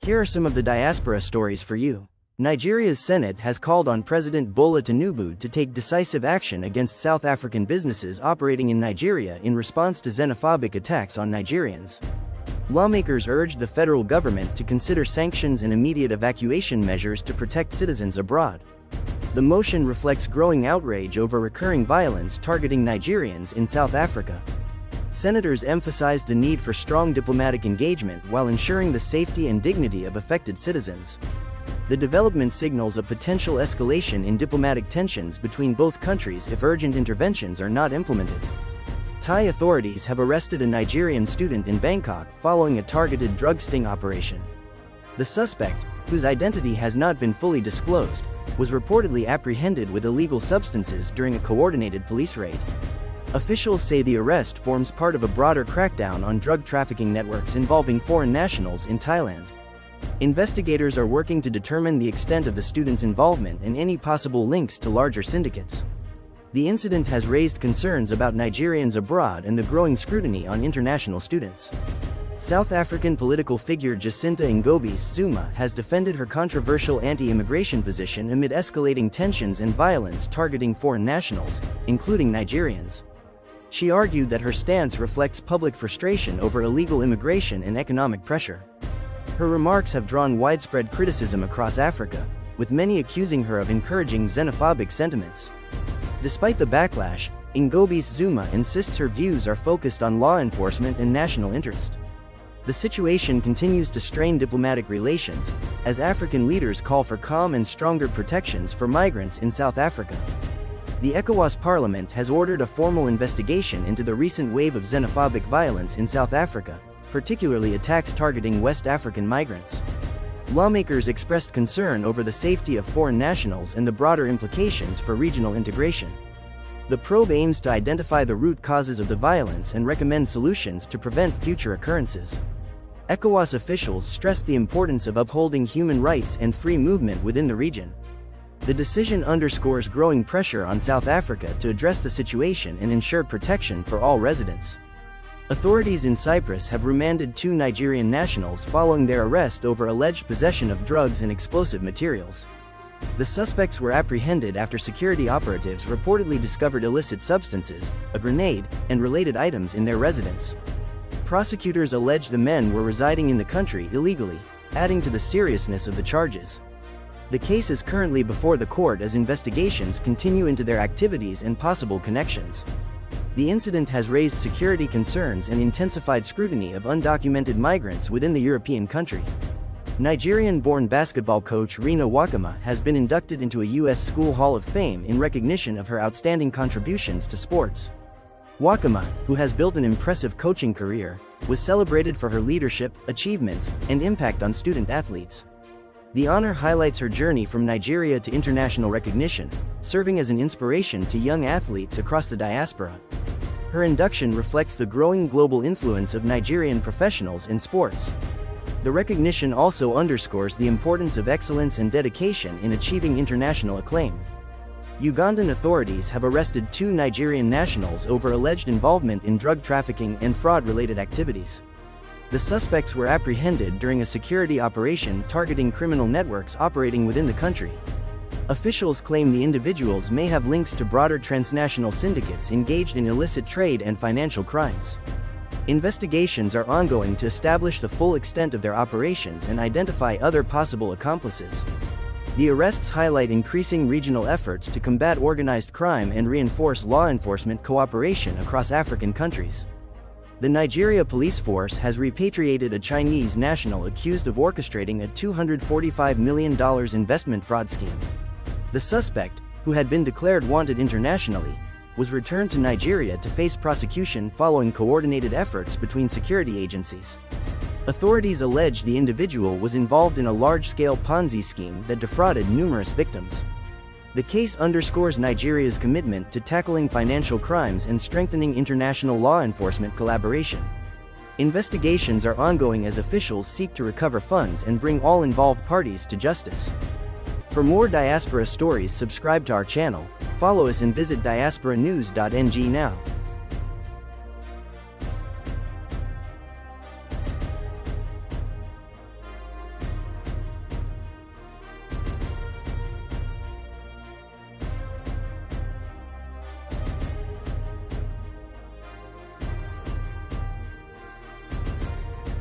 Here are some of the diaspora stories for you. Nigeria's Senate has called on President Bola Tinubu to take decisive action against South African businesses operating in Nigeria in response to xenophobic attacks on Nigerians. Lawmakers urged the federal government to consider sanctions and immediate evacuation measures to protect citizens abroad. The motion reflects growing outrage over recurring violence targeting Nigerians in South Africa. Senators emphasized the need for strong diplomatic engagement while ensuring the safety and dignity of affected citizens. The development signals a potential escalation in diplomatic tensions between both countries if urgent interventions are not implemented. Thai authorities have arrested a Nigerian student in Bangkok following a targeted drug sting operation. The suspect, whose identity has not been fully disclosed, was reportedly apprehended with illegal substances during a coordinated police raid. Officials say the arrest forms part of a broader crackdown on drug trafficking networks involving foreign nationals in Thailand. Investigators are working to determine the extent of the student's involvement and any possible links to larger syndicates. The incident has raised concerns about Nigerians abroad and the growing scrutiny on international students. South African political figure Jacinta Ngobese-Zuma has defended her controversial anti-immigration position amid escalating tensions and violence targeting foreign nationals, including Nigerians. She argued that her stance reflects public frustration over illegal immigration and economic pressure. Her remarks have drawn widespread criticism across Africa, with many accusing her of encouraging xenophobic sentiments. Despite the backlash, Ngobese-Zuma insists her views are focused on law enforcement and national interest. The situation continues to strain diplomatic relations, as African leaders call for calm and stronger protections for migrants in South Africa. The ECOWAS Parliament has ordered a formal investigation into the recent wave of xenophobic violence in South Africa, particularly attacks targeting West African migrants. Lawmakers expressed concern over the safety of foreign nationals and the broader implications for regional integration. The probe aims to identify the root causes of the violence and recommend solutions to prevent future occurrences. ECOWAS officials stressed the importance of upholding human rights and free movement within the region. The decision underscores growing pressure on South Africa to address the situation and ensure protection for all residents. Authorities in Cyprus have remanded 2 Nigerian nationals following their arrest over alleged possession of drugs and explosive materials. The suspects were apprehended after security operatives reportedly discovered illicit substances, a grenade, and related items in their residence. Prosecutors allege the men were residing in the country illegally, adding to the seriousness of the charges. The case is currently before the court as investigations continue into their activities and possible connections. The incident has raised security concerns and intensified scrutiny of undocumented migrants within the European country. Nigerian-born basketball coach Rena Wakama has been inducted into a U.S. School Hall of Fame in recognition of her outstanding contributions to sports. Wakama, who has built an impressive coaching career, was celebrated for her leadership, achievements, and impact on student athletes. The honor highlights her journey from Nigeria to international recognition, serving as an inspiration to young athletes across the diaspora. Her induction reflects the growing global influence of Nigerian professionals in sports. The recognition also underscores the importance of excellence and dedication in achieving international acclaim. Ugandan authorities have arrested 2 Nigerian nationals over alleged involvement in drug trafficking and fraud-related activities. The suspects were apprehended during a security operation targeting criminal networks operating within the country. Officials claim the individuals may have links to broader transnational syndicates engaged in illicit trade and financial crimes. Investigations are ongoing to establish the full extent of their operations and identify other possible accomplices. The arrests highlight increasing regional efforts to combat organized crime and reinforce law enforcement cooperation across African countries. The Nigeria police force has repatriated a Chinese national accused of orchestrating a $245 million investment fraud scheme. The suspect, who had been declared wanted internationally, was returned to Nigeria to face prosecution following coordinated efforts between security agencies. Authorities allege the individual was involved in a large-scale Ponzi scheme that defrauded numerous victims. The case underscores Nigeria's commitment to tackling financial crimes and strengthening international law enforcement collaboration. Investigations are ongoing as officials seek to recover funds and bring all involved parties to justice. For more diaspora stories, subscribe to our channel, follow us and visit diasporanews.ng now.